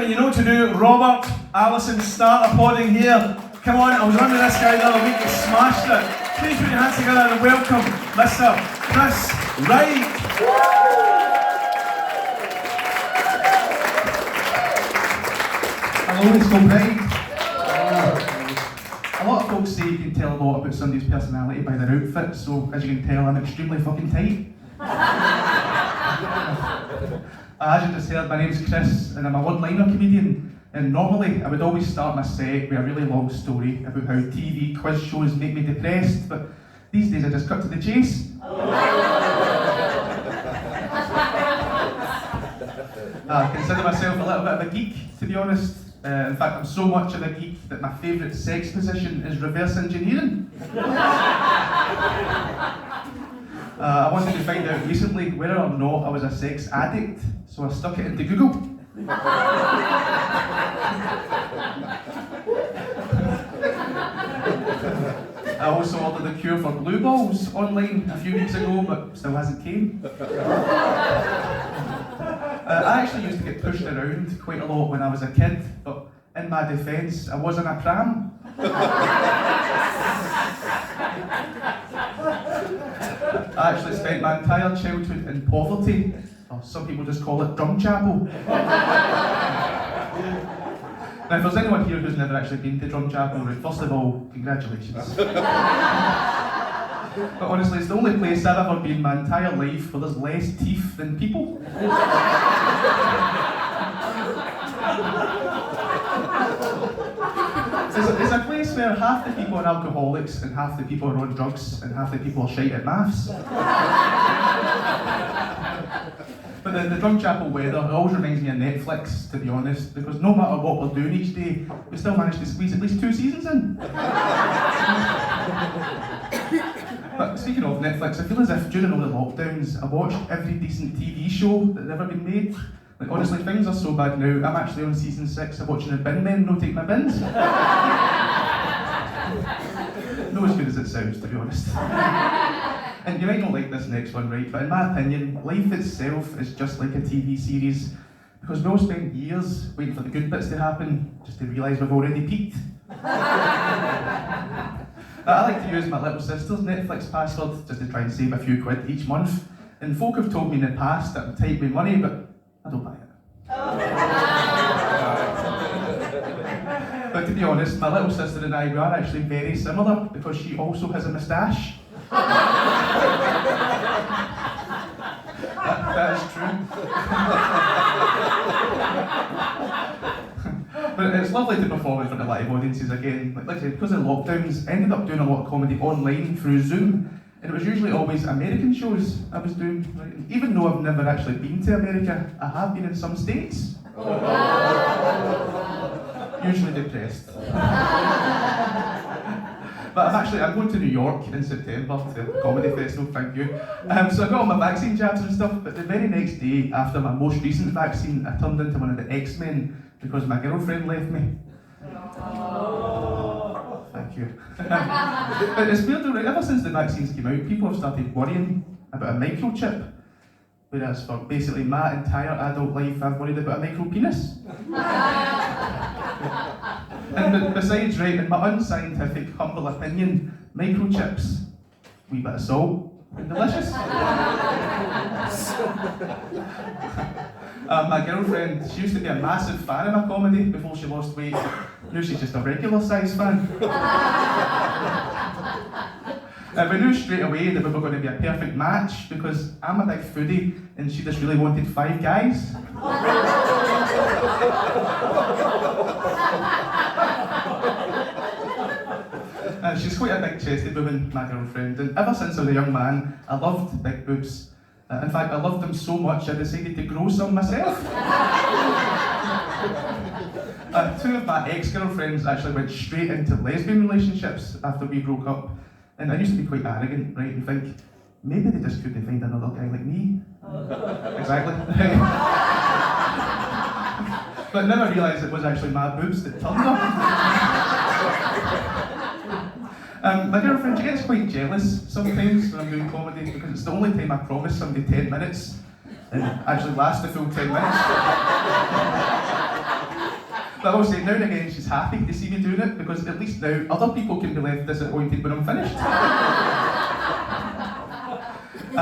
you know what to do. Robert, Alison, start applauding here. Come on, I was running this guy the other week, he smashed it. Please put your hands together and welcome Mr. Chris Wright. Hello, it's Go Pride. A lot of folks say you can tell a lot about somebody's personality by their outfit, so as you can tell, I'm extremely fucking tight. As you just heard, my name's Chris, and I'm a one-liner comedian. And normally, I would always start my set with a really long story about how TV quiz shows make me depressed, but these days I just cut to the chase. I consider myself a little bit of a geek, to be honest. In fact, I'm so much of a geek that my favourite sex position is reverse engineering. I wanted to find out recently whether or not I was a sex addict, so I stuck it into Google. I also ordered a cure for blue balls online a few weeks ago, but still hasn't came. I actually used to get pushed around quite a lot when I was a kid, but in my defence, I was in a pram. I actually spent my entire childhood in poverty, or some people just call it drum chapel. Now, if there's anyone here who's never actually been to drum chapel, right, first of all, congratulations. But honestly, it's the only place I've ever been my entire life where there's less teeth than people. It's a place where half the people are alcoholics and half the people are on drugs and half the people are shite at maths. But the drum chapel weather, it always reminds me of Netflix, to be honest, because no matter what we're doing each day, we still manage to squeeze at least 2 seasons in. But speaking of Netflix, I feel as if during all the lockdowns, I watched every decent TV show that's ever been made. Like, honestly, things are so bad now, I'm actually on season 6 of watching the bin men rotate my bins. Not as good as it sounds, to be honest. And you might not like this next one, right? But in my opinion, life itself is just like a TV series, because we all spend years waiting for the good bits to happen, just to realise we've already peaked. I like to use my little sister's Netflix password just to try and save a few quid each month. And folk have told me in the past that I'm tight with money, but I don't buy it. But to be honest, my little sister and I, we are actually very similar, because she also has a moustache. That is true. But it's lovely to perform in front of live audiences again. Like I said, because of lockdowns, I ended up doing a lot of comedy online through Zoom, and it was usually always American shows I was doing. Right? And even though I've never actually been to America, I have been in some states. Usually depressed. But I'm going to New York in September to the comedy festival, thank you. So I got all my vaccine jabs and stuff, but the very next day after my most recent vaccine, I turned into one of the X-Men because my girlfriend left me. Thank you. But it's weird though, right? Ever since the vaccines came out, people have started worrying about a microchip. Whereas for basically my entire adult life, I've worried about a micro penis. And besides, right, in my unscientific, humble opinion, microchips, a wee bit of salt, and delicious. My girlfriend, she used to be a massive fan of my comedy before she lost weight. Now she's just a regular size fan. We knew straight away that we were going to be a perfect match because I'm a big foodie and she just really wanted 5 guys. She's quite a big-chested woman, my girlfriend, and ever since I was a young man, I loved big boobs. In fact, I loved them so much I decided to grow some myself. 2 of my ex-girlfriends actually went straight into lesbian relationships after we broke up. And I used to be quite arrogant, right, and think, maybe they just couldn't find another guy like me. Exactly. But never realised it was actually my boobs that turned her. My girlfriend, she gets quite jealous sometimes when I'm doing comedy because it's the only time I promise somebody 10 minutes and actually last the full 10 minutes. But I will say, now and again, she's happy to see me doing it because at least now other people can be left disappointed when I'm finished.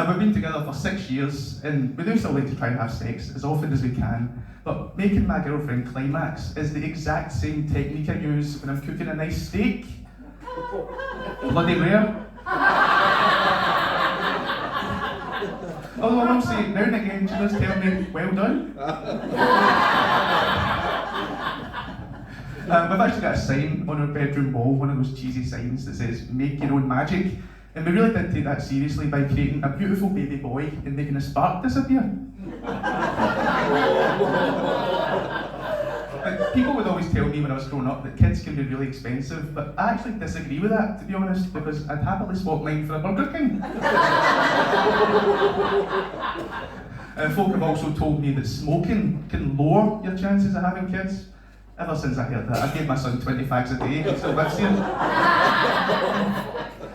We've been together for 6 years and we do still like to try and have sex as often as we can. But making my girlfriend climax is the exact same technique I use when I'm cooking a nice steak. Bloody rare. Although I will say, now and again, she does tell me, well done. We've actually got a sign on our bedroom wall, one of those cheesy signs that says, make your own magic. And we really did take that seriously by creating a beautiful baby boy and making a spark disappear. People would always tell me when I was growing up that kids can be really expensive, but I actually disagree with that, to be honest, because I'd happily swap mine for a Burger King. Folk have also told me that smoking can lower your chances of having kids. Ever since I heard that, I gave my son 20 fags a day, he still lives here.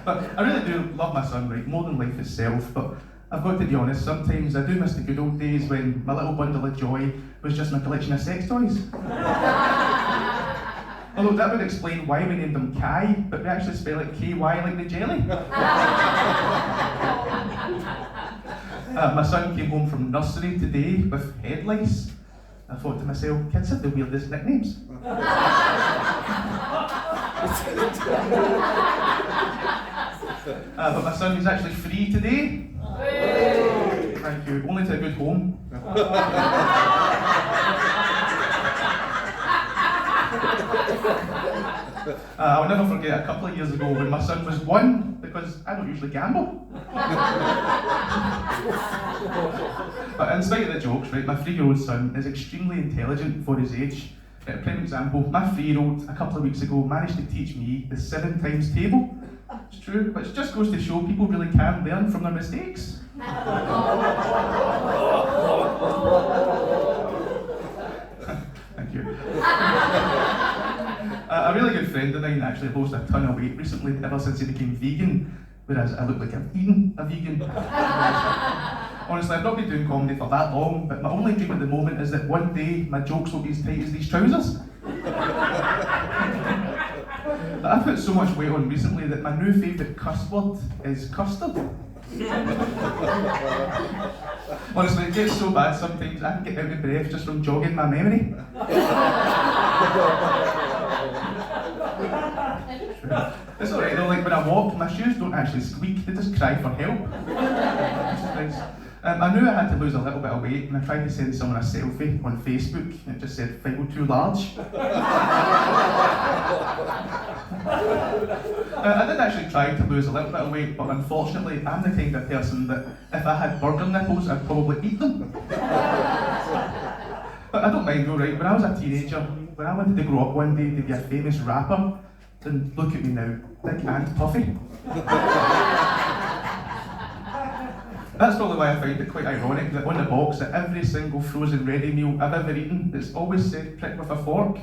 But I really do love my son, right, more than life itself, but I've got to be honest, sometimes I do miss the good old days when my little bundle of joy was just my collection of sex toys. Although that would explain why we named him Kai, but we actually spell it K-Y like the jelly. My son came home from nursery today with head lice. I thought to myself, kids have the weirdest nicknames. But my son is actually free today. Thank you. Only to a good home. I'll never forget a couple of years ago when my son was 1, because I don't usually gamble. But in spite of the jokes, right, my 3-year-old son is extremely intelligent for his age. A prime example, my 3-year-old a couple of weeks ago managed to teach me the 7 times table. It's true, but it just goes to show people really can learn from their mistakes. Thank you. A really good friend of mine actually lost a ton of weight recently, ever since he became vegan, whereas I look like I've eaten a vegan. Honestly, I've not been doing comedy for that long, but my only dream at the moment is that one day my jokes will be as tight as these trousers. I've put so much weight on recently that my new favourite cuss word is custard. Honestly, it gets so bad sometimes I can get out of breath just from jogging my memory. It's alright though, like when I walk, my shoes don't actually squeak, they just cry for help. I knew I had to lose a little bit of weight and I tried to send someone a selfie on Facebook and it just said, "Figo too large." I did actually try to lose a little bit of weight, but unfortunately I'm the kind of person that if I had burger nipples, I'd probably eat them. But I don't mind though, right? When I was a teenager, when I wanted to grow up one day to be a famous rapper, then look at me now, big and puffy. That's probably why I find it quite ironic that on the box at every single frozen ready meal I've ever eaten, it's always said prick with a fork.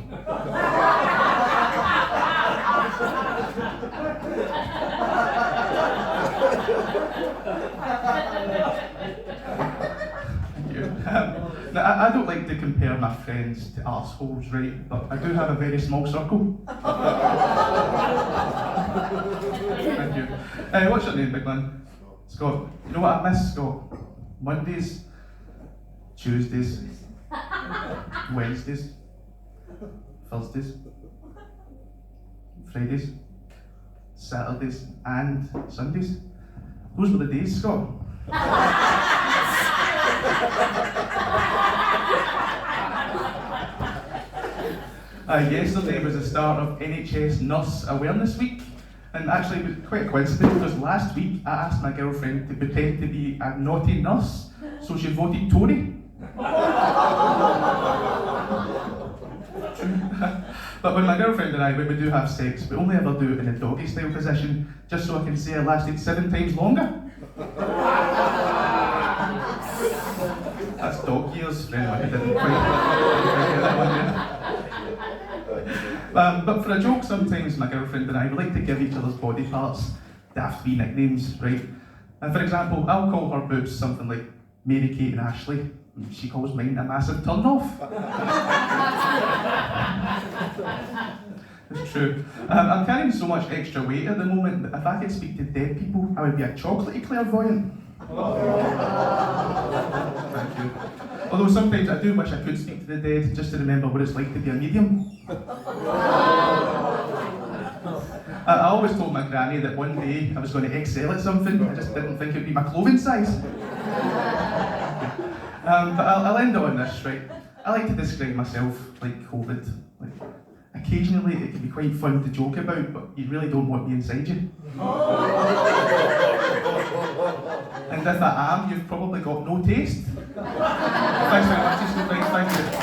Thank you. Now, I don't like to compare my friends to arseholes, right? But I do have a very small circle. Thank you. What's your name, McLean? Scott. You know what I miss, Scott? Mondays, Tuesdays, Wednesdays, Thursdays, Fridays, Saturdays, and Sundays. Those were the days, Scott. Yesterday was the start of NHS Nurse Awareness Week. And actually, it was quite a coincidence because last week I asked my girlfriend to pretend to be a naughty nurse, so she voted Tory. But when my girlfriend and I, when we do have sex, we only ever do it in a doggy style position, just so I can say I lasted 7 times longer. That's dog years for anyone who didn't quite get that one yet. But for a joke, sometimes my girlfriend and I, we like to give each other's body parts daft wee nicknames, right? And for example, I'll call her boobs something like Mary Kate and Ashley, and she calls mine a massive turn off. It's true. I'm carrying so much extra weight at the moment that if I could speak to dead people, I would be a chocolatey clairvoyant. Thank you. Although sometimes I do wish I could speak to the dead just to remember what it's like to be a medium. I always told my granny that one day I was going to excel at something. I just didn't think it would be my clothing size. But I'll end on this, right? I like to describe myself like COVID. Like, occasionally it can be quite fun to joke about, but you really don't want me inside you. And if I am, you've probably got no taste. Thanks very much, thank you.